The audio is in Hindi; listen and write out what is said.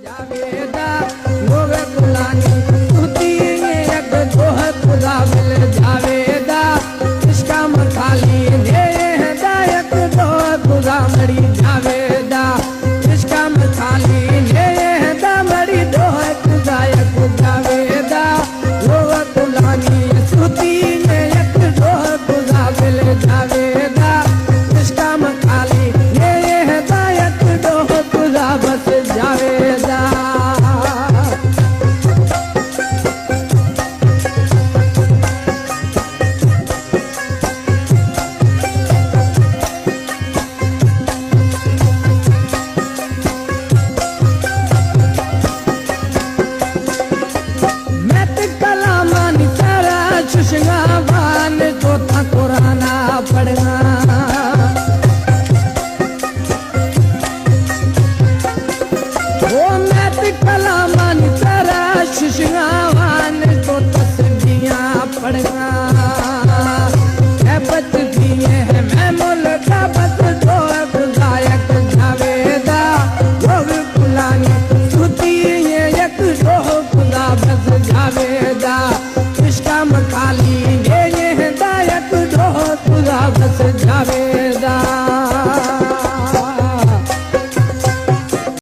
जावेदा गोवे कुलानी तुती एक दोह खुदा मिल जावेदा इसका मखाली ने हदायत दोह खुदा मरी जावेदा इसका मखाली ने हदा मरी दोह खुदा एक जावेदा गोवे कुलानी तुती एक दोह खुदा मिल जावेदा इसका मखाली ने हदायत दोह खुदा बस जावेदा। शुशगावान तो था कुराना पढ़ना वो मैत कलामान तेरा शुशगावान तो तस्बीहां पढ़ना है बचती है मैं मुल्का बस दो खुदायक जावेदा वो भी पुलानी सुती है एक दो खुदा बस जावेदा इसका मखाली ये हदायत दो खुदा बस जावे।